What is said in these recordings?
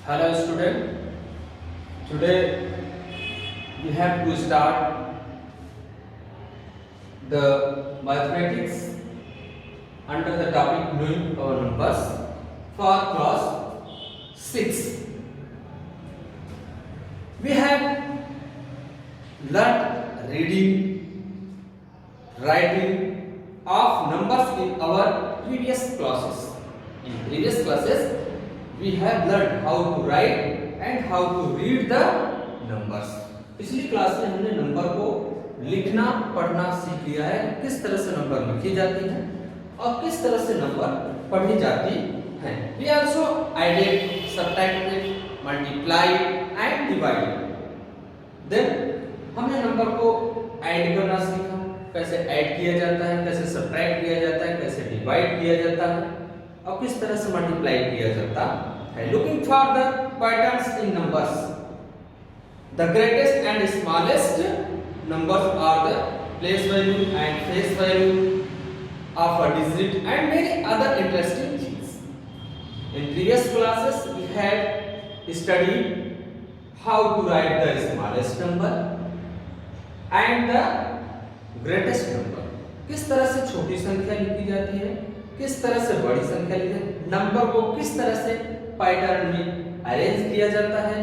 Hello student, today we have to start the mathematics under the topic knowing our numbers for class 6. We have learnt reading, writing of numbers in our previous classes. In previous classes we have learned how to write and how to read the numbers. पिछली class में हमने number को लिखना पढ़ना सीख लिया है, किस तरह से नंबर लिखी जाती है और किस तरह से नंबर पढ़ी जाती है. We also added, subtracted, multiplied and divided. Then हमने नंबर को ऐड करना सीखा, कैसे ऐड किया जाता है, कैसे सब्ट्रैक्ट किया जाता है, कैसे डिवाइड किया जाता है और किस तरह से मल्टीप्लाई किया जाता है. Looking for the patterns in numbers. The greatest and smallest numbers are the place value and face value of a digit and many other interesting things. In previous classes we had studied how to write the smallest number and the greatest number. किस तरह से छोटी संख्या लिखी जाती है, किस तरह से बड़ी संख्या लिखी जाती है, नंबर को किस तरह से पैटर्न में अरेंज किया जाता है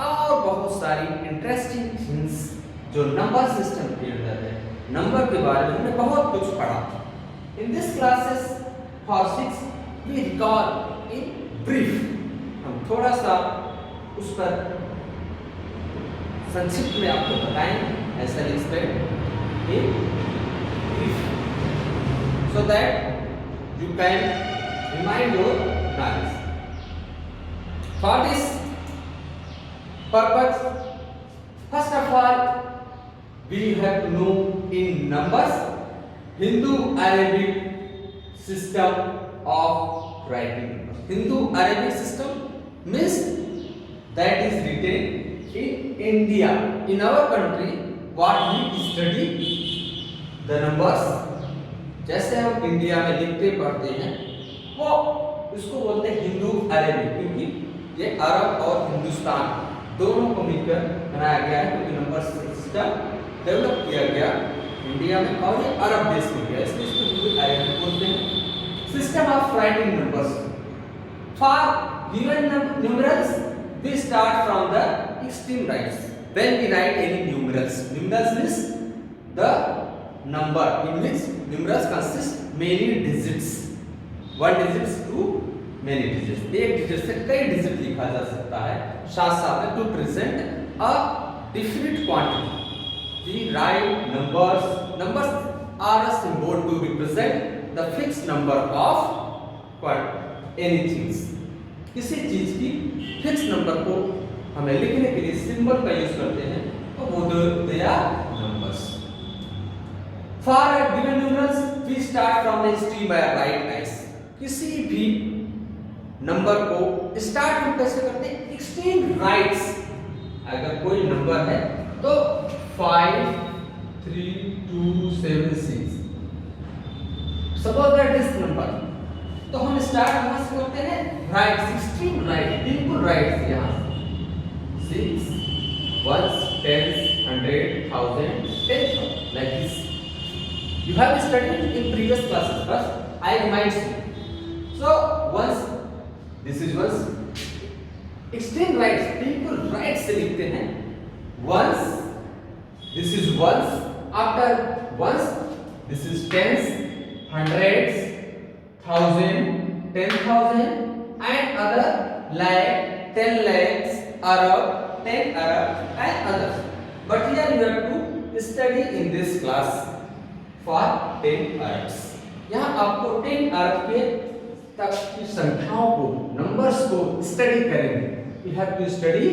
और बहुत सारी इंटरेस्टिंग थिंग्स जो नंबर सिस्टम के अंदर है, नंबर के बारे में हमने बहुत कुछ पढ़ा. In this classes for 6 we recall in brief. हम थोड़ा सा उस पर संक्षिप्त में आपको बताएं ऐसा explain in brief so that you can remind your knowledge. For this purpose first of all we have to know in numbers Hindu Arabic system of writing. Hindu Arabic system means that is written in India. In our country, what we study the numbers, जैसे हम India में लिखते पढ़ते हैं वो इसको बोलते हैं हिंदू अरेबिक, क्योंकि ये अरब और हिंदुस्तान दोनों को मिलकर बनाया गया है, क्योंकि नंबर सिस्टम डेवलप किया गया इंडिया में और ये अरब देश में गया, इसलिए इसको हिंदू अरेबिक बोलते हैं. System of writing numbers. For given numerals we start from the extreme rights. When we write any numerals, numerals means the number in which numerals consist many digits. One digits to many digits. एक digit से कई digit लिखा जा सकता है साथ साथ में to present a definite quantity. We write numbers. Numbers are a symbol to represent the fixed number of anything. किसी चीज की फिक्स नंबर को हमें लिखने के लिए सिंबल का यूज करते हैं तो वो they are numbers. For given numerals we start from the extreme by right guys. किसी भी नंबर को स्टार्ट हम कैसे करते हैं, एक्सट्रीम राइट्स. अगर कोई नंबर है तो 5 3 2 7 6 सपोज दैट दिस नंबर, तो हम स्टार्ट कहां से करते हैं, राइट, 16 राइट, बिल्कुल राइट से यहां 6 1 10 100 1000 10,000 like this. You have studied in previous classes, but I remind you. So once this is once extreme right, बिल्कुल राइट से लिखते हैं. once this is once, after once this is tens, hundreds, 1000, 10,000 and other like 10 lakhs, arab, 10 arab and others. But here you have to study in this class for 10 arabs. यहाँ आपको 10 अरब के तक की संख्याओं को, नंबर्स को स्टडी करेंगे. You have to study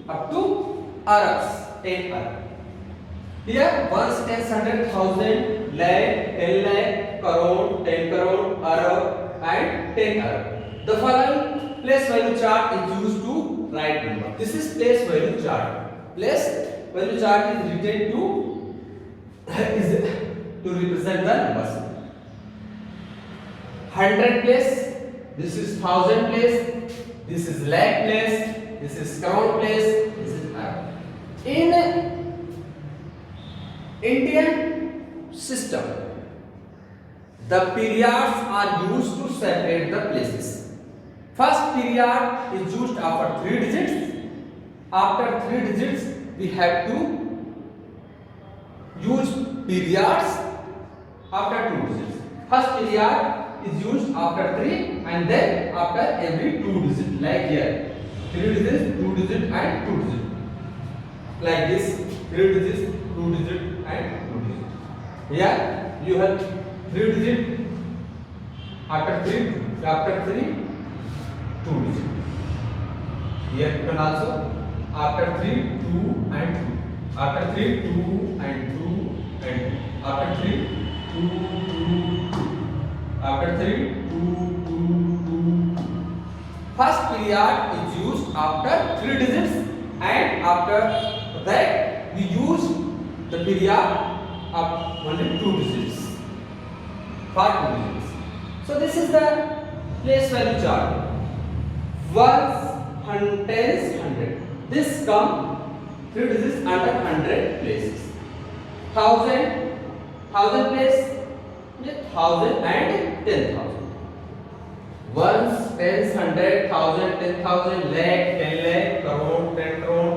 up to arabs, 10 arab. Here ones, tens, 100, 1000, lakh, 10 lakh, crore, 10 crore, arab and 10 arab. The following place value chart is used to write number. This is place value chart. Place value chart is written to represent the numbers. 100 place this is thousand place, this is lakh place, this is crore place, this is arab. In Indian system, the periods are used to separate the places. First period is used after 3 digits. After 3 digits, we have to use periods after 2 digits. First period is used after 3 and then after every 2 digits. Like here, 3 digits, 2 digits and 2 digits. Like this, 3 digits, 2 digits and 2 digits. Here you have 3 digits. After 3, 2 digits. Here you can also after 3, 2 and 2. After 3, 2 and 2 and 2. After 3, 2, 2, 2. After 3, 2, 2, 2. First period is used after 3 digits, and after that we use the period of only 2 digits. 5 digits. So this is the place value chart. Ones, tens, 100. This come 3 digits under 100 places. 1000 place, 1000 and 10,000. Ones, tens, 100, 1000, 10,000, lakh, 10 lakh, crore, 10 crore,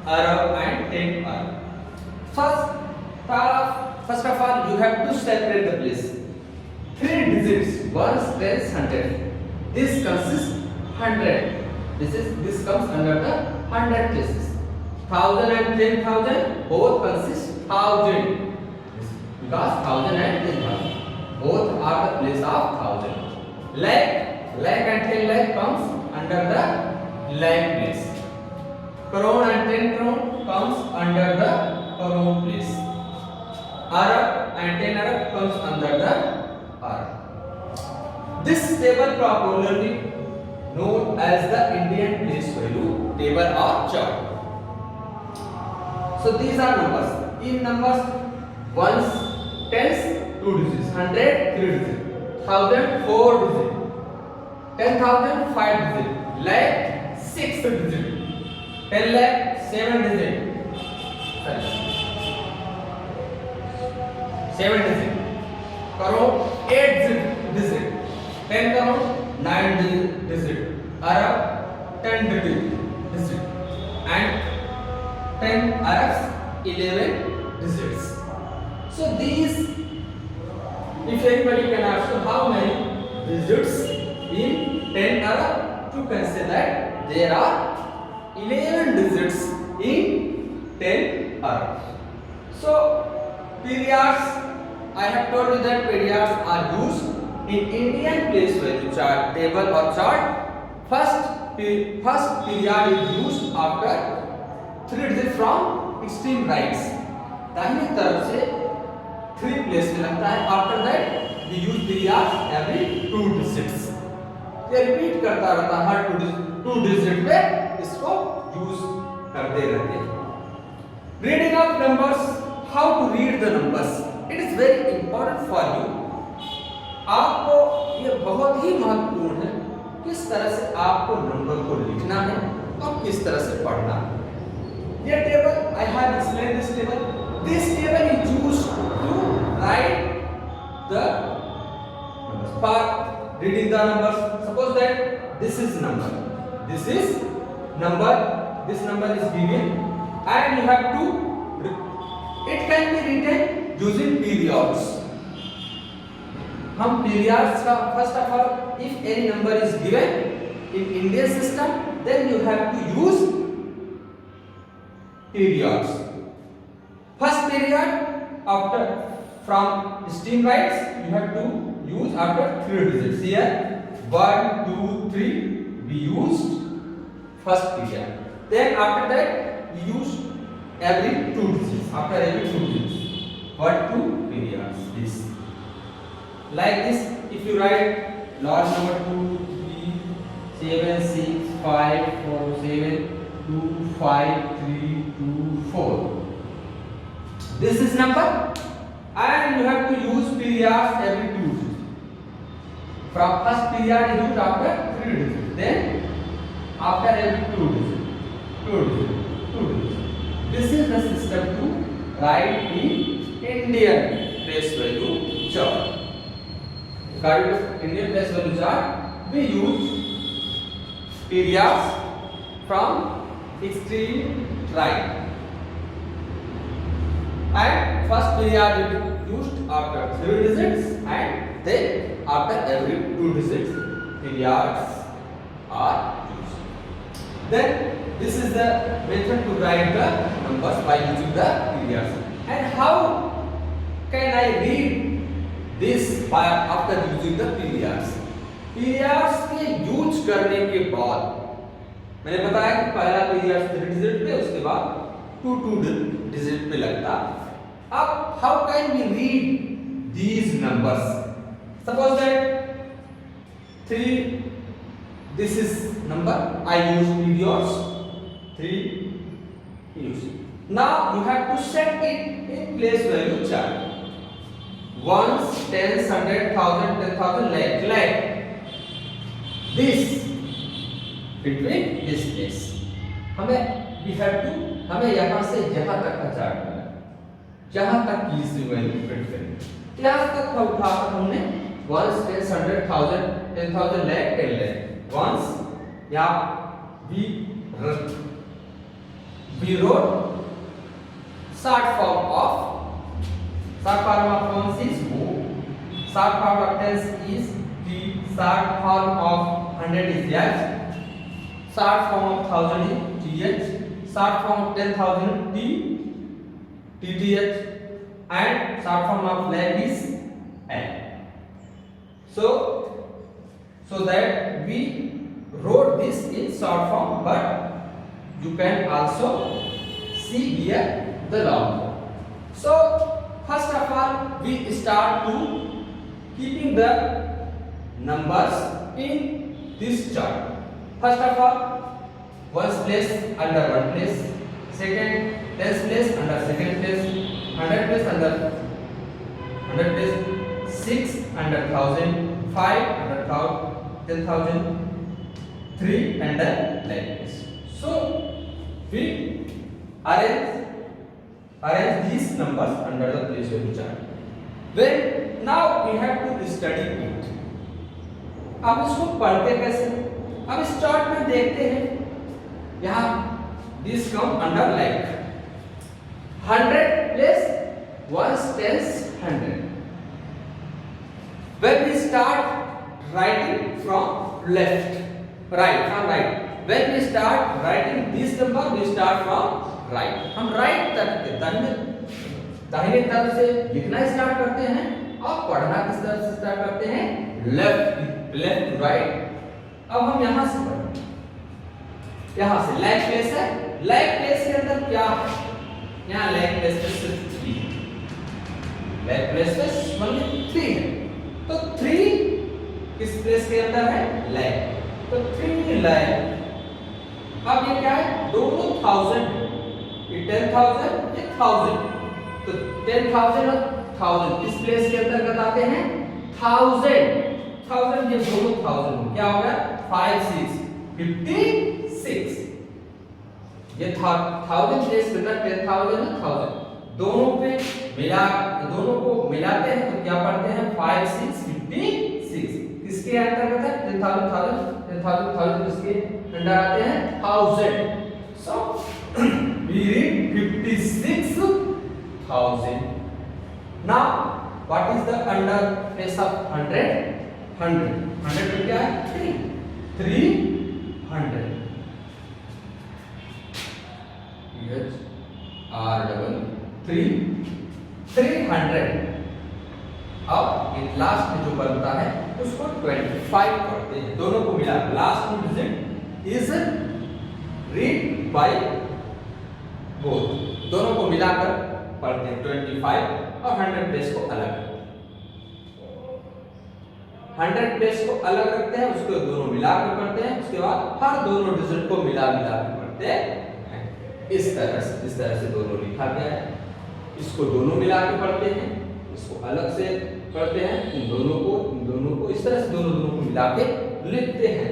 arab and 10 arab. First of all, you have to separate the place. 3 digits, ones, tens, 100. This consists 100. This comes under the 100 places. 1000 and 10,000 both consist 1000, because 1000 and 10,000 both are the place of 1000. Lakh and 10 lakh comes under the lakh place. Crore and 10 crore comes under the crore place. Arab and 10 arab comes under the arab. This table popularly known as the Indian place value table or chart. So these are numbers. In numbers, ones, tens, 2 digits, 100, 3 digits, 1000, 4 digits, 10,000, 5 digits, lakh, 6 digits, 10 lakh, 7 digits, 7 digits, crore, 8 digits, 10 crore, 9 digits, arab, 10 digits, and 10 Arabs, 11 digits. So these, if anybody can ask you how many digits in 10 Arab, you can say that there are 11 digits in 10 Arab. So periods, I have told you that periods are used in Indian place value chart table or chart. First period is used after 3 digits from extreme rights. दाहिनी तरफ से 3 place में लगता है. After that we use periods every 2 digits. ये repeat करता रहता है हर 2 digit पे इसको यूज करते रहते हैं. Reading of numbers, how to read the numbers. It is very important for you. आपको ये बहुत ही महत्वपूर्ण है किस तरह से आपको नंबर को लिखना है और किस तरह से पढ़ना है. Here table, I have explained this table. This table is used to write the numbers. For reading the numbers, suppose that this is number. This is number. This number is given, and you have to. It can be written using periods. हम periods का first of all, if any number is given in Indian system, then you have to use periods. First period after from stream rights you have to use after 3 digits. Here 1, 2, 3 we used first period. Then after that we use every 2 digits. After every 2 digits, 1, 2 periods. This like this. If you write large number 2, 3, 7, 6, 5, 4, 7, 2, 5, 3, 2, 4. This is number, and you have to use periods every 2 digits. from first period is used after 3 digits, then after every 2 digits, 2 digits, 2 digits. This is the system to write in Indian place value chart. Regarding to Indian place value chart, we use periods from extreme right, and first period is used after 3 digits, and then after every 2 digits periods are used. Then this is the method to write the numbers by using the periods. And how can I read this by after using the periods? Periods के use करने के बाद मैंने बताया कि पहला period 3 digit पे, उसके बाद 2 डिजिट पे लगता. अब how can we read these numbers? Suppose that 3, this is number, I use periods 3 use. Now you have to set it in place value chart. Ones, tens, 100, 1000, 10,000, lakh. This between this place. हमें we have to, हमें यहाँ से यहाँ तक का chart करना है, जहाँ तक की इस वैल्यू फिट करें. यहाँ तक का उठाकर हमने ones, tens, 100, 1000, 10,000, lakh, 10 lakh. Ones यहाँ we wrote short form of ones is O, short form of tens is T, short form of 100 is H, short form of 1000 is TH, short form of 10,000 T, TTH, and short form of lakh is L. So that we wrote this in short form, but you can also see here the long form. So first of all we start to keeping the numbers in this chart. First of all, ones place under one place, second tens place under second place, 100 place under 100 place, 6 under 1000, 5 under 10,000, 3 under like this. So we arrange these numbers under the place value chart. Then now we have to study it. अब इसको पढ़ते कैसे? अब इस chart में देखते हैं, यहाँ this come under like 100 place ones, tens, 100. When we start writing from left, right, from right. When we start writing this number, we start from right. हम right तरफ के दाहिने तरफ से लिखना स्टार्ट करते हैं और पढ़ना किस तरफ से स्टार्ट करते हैं? Left to right. अब हम यहाँ से पढ़ें, यहाँ से लैक प्लेस है, लैक प्लेस के अंदर क्या है? यहाँ लैक प्लेस पे सिर्फ 3 है, लैक प्लेस पे ओनली 3 है. तो 3 किस प्लेस के अंदर है? लैक. तो 3 लैक. अब ये क्या है? दोनों 1000, ये 10,000, ये 1000. तो 10,000 और 1000 किस प्लेस के अंतर्गत आते हैं? 1000. ये दोनों 1000 क्या होगा? 5 6 56. ये 1000 प्लेस के अंदर 10,000 और 1000 दोनों को मिलाते हैं तो क्या पढ़ते हैं? 5 6 56. किसके अंतर्गत है? 10,000 किसके अंडर आते हैं? 1000. So we read 56,000. Now what is the under place of 100? 100 में क्या है? 300. $300. अब लास्ट में जो बनता है उसको 25 पढ़ते हैं, दोनों को मिला. Last 2 digit is read by both, दोनों को मिलाकर पढ़ते हैं 25 और 100 प्लेस को अलग. 100 प्लेस को अलग रखते हैं, उसको दोनों मिलाकर पढ़ते हैं. उसके बाद हर दोनों डिजिट को मिला के पढ़ते हैं. इस तरह से दोनों लिखा गया है. इसको दोनों मिला के पढ़ते हैं, इसको अलग से करते हैं, इन दोनों को इस तरह से दोनों को मिला के लिखते हैं।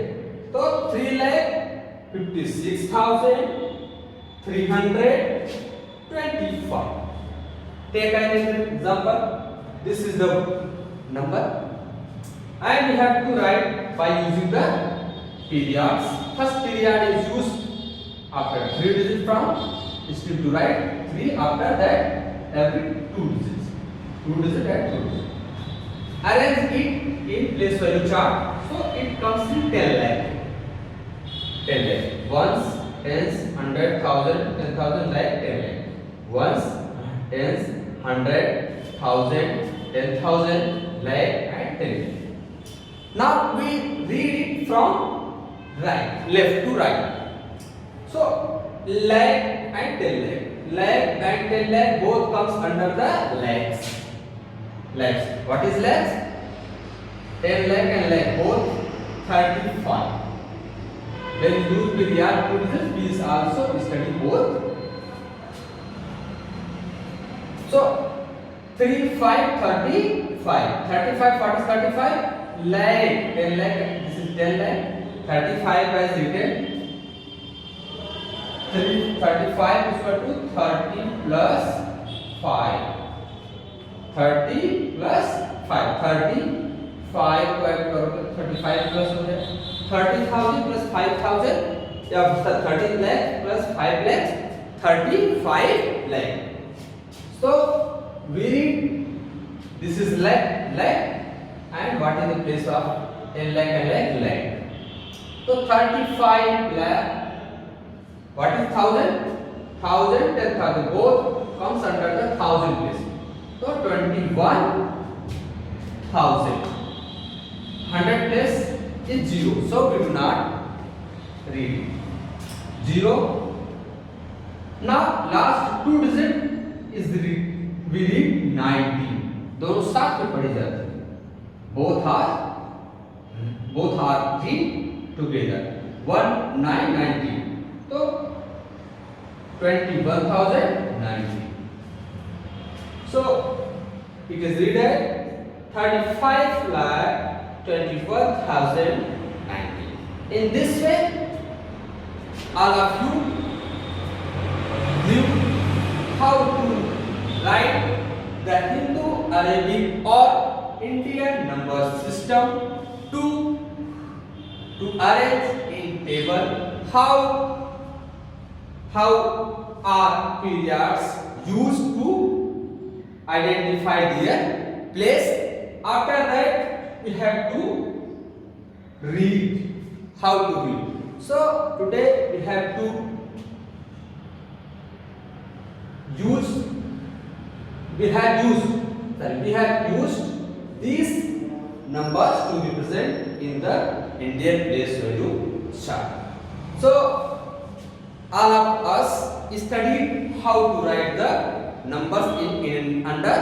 तो 3,56,325। Take an example. This is the number, and we have to write by using the periods. First period is used after 3 digits from. Is to write 3 after that every 2 digits. 2 digits and 2 digits. Arrange it in place value chart. So it comes in 10 lakh. 10 lakh. Ones, tens, 100, 1000, 10,000 lakh, 10 lakh. Ones, tens, 100, 1000, 10,000 lakh and 10 lakh. Now we read it from right, left to right. So lakh and 10 lakh. Lakh and 10 lakh both comes under the lakhs. Lakhs. What is lakhs? 10 lakh and lakh both 35. When you use period to digits, please also study both. So 3, 5, 35. 35, what is 35? Lakh. 10 lakh. This is 10 lakh. 35 as written. 35 is equal to 30 plus 5. 30 plus 5. 35 को add करोगे 35 plus हो जाए 30,000 plus 5,000 या 30 lakh plus 5 lakhs 35 lakh. So we read this is lakh and what is the place of 10 lakh and lakh. So 35 lakh. What is 1,000? 1,000, 10,000 both comes under the 1,000 place. So 21,000. 100 place is 0. So we do not read it. 0. Now last 2 digit is we read 90. दोनों साथ में पढ़े जाते हैं. Both are read together. 1, 9, 90. तो 21,090. So it is read at 35,21,090. In this way, all of you knew how to write the Hindu, Arabic or Indian number system to arrange in table. How are periods used to identify their place? After that, we have to read. How to read? So today we have used these numbers to be present in the Indian place value chart. So all of us studied how to write the numbers in under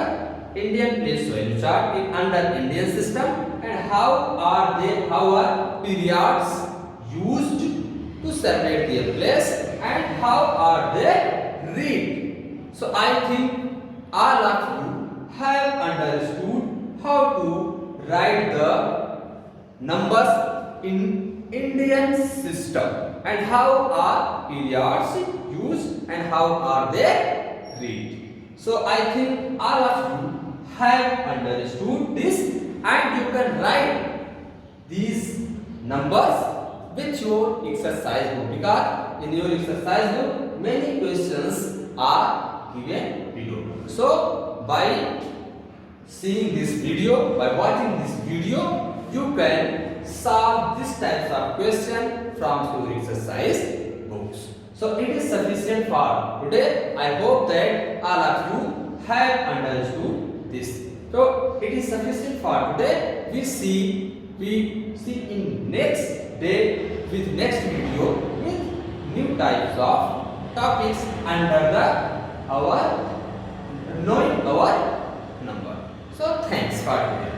Indian place value chart in under Indian system, and how are periods used to separate their place and how are they read. So I think all of you have understood how to write the numbers in Indian system and how are periods used and how are they read. So I think all of you have understood this, and you can write these numbers with your exercise book, because in your exercise book many questions are given below. So by seeing this video, by watching this video, you can solve this types of question from your exercise books. So it is sufficient for today. I hope that all of you have understood this. So it is sufficient for today. We see in next day with next video with new types of topics under our knowing our number. So thanks for today.